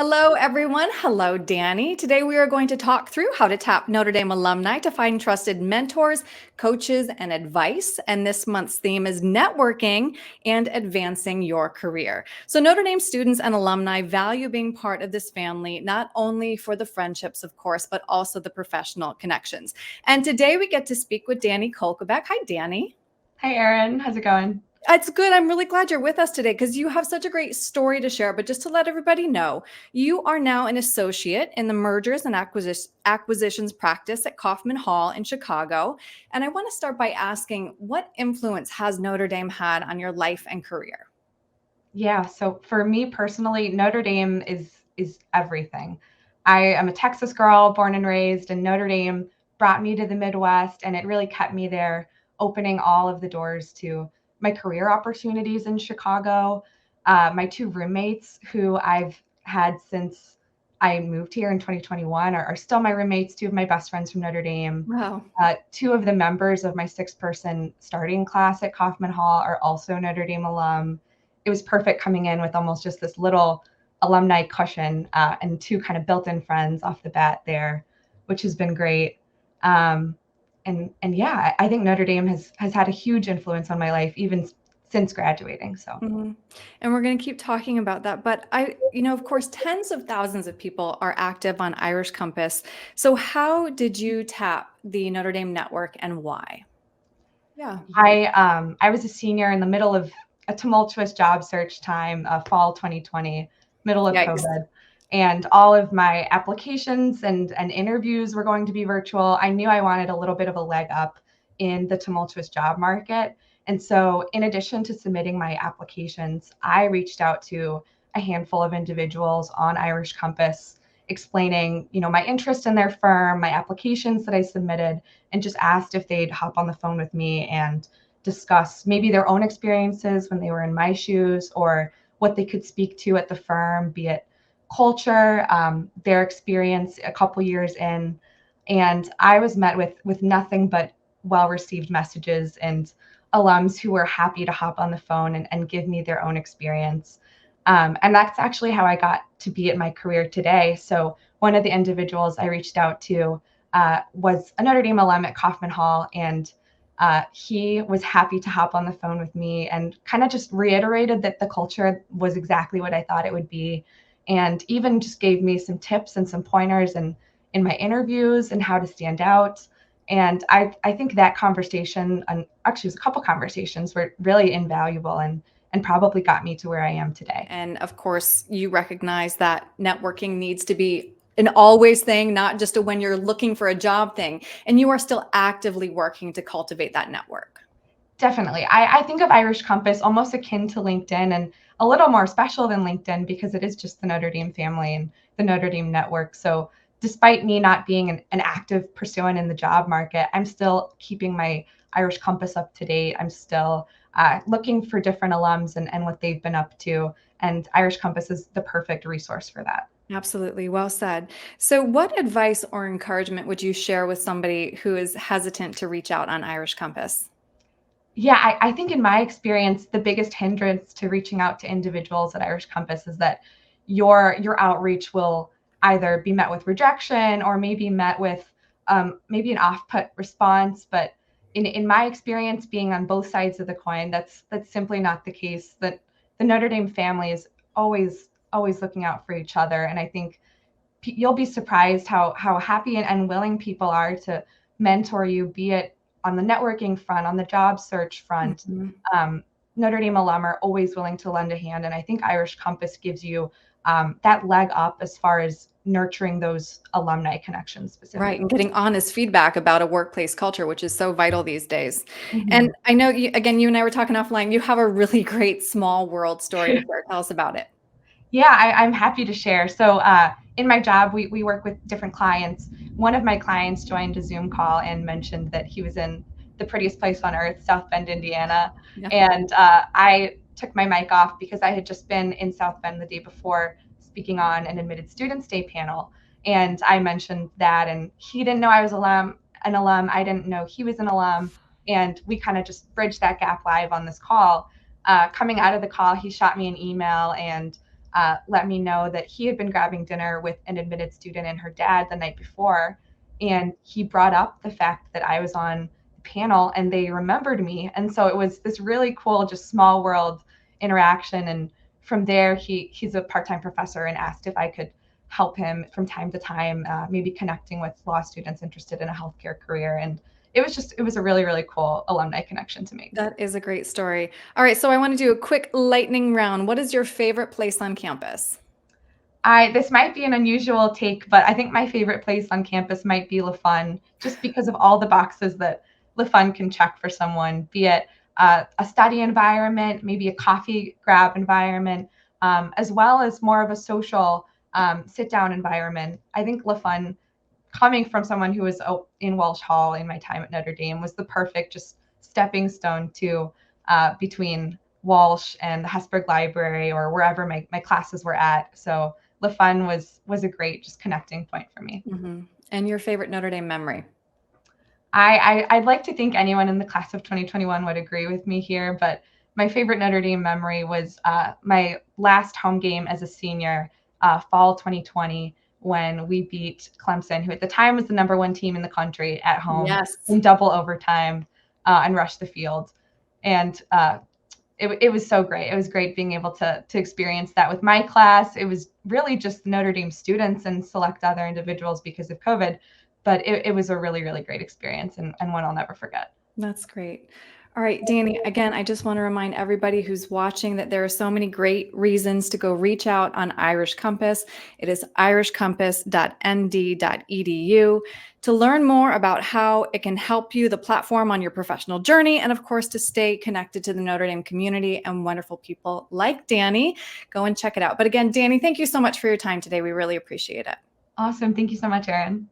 Hello, everyone. Hello, Dani. Today we are going to talk through how to tap Notre Dame alumni to find trusted mentors, coaches, and advice. And this month's theme is networking and advancing your career. So, Notre Dame students and alumni value being part of this family, not only for the friendships, of course, but also the professional connections. And today we get to speak with Dani Kolkebeck. Hi, Dani. Hi, Erin. How's it going? It's good. I'm really glad you're with us today because you have such a great story to share. But just to let everybody know, you are now an associate in the mergers and acquisitions practice at Kaufman Hall in Chicago. And I want to start by asking, what influence has Notre Dame had on your life and career? Yeah, so for me personally, Notre Dame is everything. I am a Texas girl, born and raised, and Notre Dame brought me to the Midwest, and it really kept me there, opening all of the doors to my career opportunities in Chicago. My two roommates, who I've had since I moved here in 2021, are still my roommates. Two of my best friends from Notre Dame. Wow. Two of the members of my six-person starting class at Kaufman Hall are also Notre Dame alum. It was perfect coming in with almost just this little alumni cushion, and two kind of built-in friends off the bat there, which has been great. And yeah, I think Notre Dame has had a huge influence on my life even since graduating. So Mhm. And we're going to keep talking about that. But of course, tens of thousands of people are active on Irish Compass. So how did you tap the Notre Dame network and why? Yeah. I was a senior in the middle of a tumultuous job search time, fall 2020, middle of Yikes. COVID. And all of my applications and interviews were going to be virtual. I knew I wanted a little bit of a leg up in the tumultuous job market. And so, in addition to submitting my applications, I reached out to a handful of individuals on Irish Compass, explaining, my interest in their firm, my applications that I submitted, and just asked if they'd hop on the phone with me and discuss maybe their own experiences when they were in my shoes, or what they could speak to at the firm, be it culture, their experience a couple years in. And I was met with nothing but well-received messages and alums who were happy to hop on the phone and give me their own experience. And that's actually how I got to be at my career today. So one of the individuals I reached out to was a Notre Dame alum at Kaufman Hall, and he was happy to hop on the phone with me and kind of just reiterated that the culture was exactly what I thought it would be, and even just gave me some tips and some pointers in my interviews and how to stand out. And I think that conversation, and actually it was a couple conversations, were really invaluable and probably got me to where I am today. And of course, you recognize that networking needs to be an always thing, not just a when you're looking for a job thing. And you are still actively working to cultivate that network. Definitely. I think of Irish Compass almost akin to LinkedIn, and a little more special than LinkedIn because it is just the Notre Dame family and the Notre Dame network. So despite me not being an active pursuant in the job market, I'm still keeping my Irish Compass up to date. I'm still looking for different alums and what they've been up to. And Irish Compass is the perfect resource for that. Absolutely. Well said. So, what advice or encouragement would you share with somebody who is hesitant to reach out on Irish Compass? Yeah, I think in my experience, the biggest hindrance to reaching out to individuals at Irish Compass is that your outreach will either be met with rejection or maybe met with maybe an off-put response. But in my experience, being on both sides of the coin, that's simply not the case. That the Notre Dame family is always looking out for each other, and I think you'll be surprised how happy and willing people are to mentor you, be it on the networking front, on the job search front. Mhm. Notre Dame alum are always willing to lend a hand, and I think Irish Compass gives you that leg up as far as nurturing those alumni connections Right, specifically. and getting honest feedback about a workplace culture, which is so vital these days. And Mhm. I know you and I were talking offline, you have a really great small world story to share. Tell us about it. Yeah, I'm happy to share. So in my job, we work with different clients. One of my clients joined a Zoom call and mentioned that he was in the prettiest place on earth, South Bend, Indiana. Yeah. And I took my mic off because I had just been in South Bend the day before speaking on an admitted students day panel. And I mentioned that, and he didn't know I was an alum. I didn't know he was an alum. And we kind of just bridged that gap live on this call. Coming out of the call, he shot me an email and let me know that he had been grabbing dinner with an admitted student and her dad the night before. And he brought up the fact that I was on the panel and they remembered me. And so it was this really cool, just small world interaction. And from there, he's a part-time professor and asked if I could help him from time to time, maybe connecting with law students interested in a healthcare career. And it was a really, really cool alumni connection to make. That is a great story. All right, so I want to do a quick lightning round. What is your favorite place on campus? This might be an unusual take, but I think my favorite place on campus might be LaFun, just because of all the boxes that LaFun can check for someone, be it a study environment, maybe a coffee grab environment, as well as more of a social sit-down environment. I think LaFun, coming from someone who was in Walsh Hall in my time at Notre Dame, was the perfect just stepping stone to between Walsh and the Hesburgh Library or wherever my classes were at. So LaFun was a great just connecting point for me. Mm-hmm. And your favorite Notre Dame memory? I'd like to think anyone in the class of 2021 would agree with me here, but my favorite Notre Dame memory was my last home game as a senior, fall 2020, when we beat Clemson, who at the time was the #1 team in the country at home Yes. in double overtime, and rushed the field. And it was so great. It was great being able to experience that with my class. It was really just Notre Dame students and select other individuals because of COVID, but it was a really, really great experience and one I'll never forget. That's great. All right, Dani, again, I just want to remind everybody who's watching that there are so many great reasons to go reach out on Irish Compass. It is irishcompass.nd.edu to learn more about how it can help you, the platform on your professional journey, and of course, to stay connected to the Notre Dame community and wonderful people like Dani. Go and check it out. But again, Dani, thank you so much for your time today. We really appreciate it. Awesome. Thank you so much, Erin.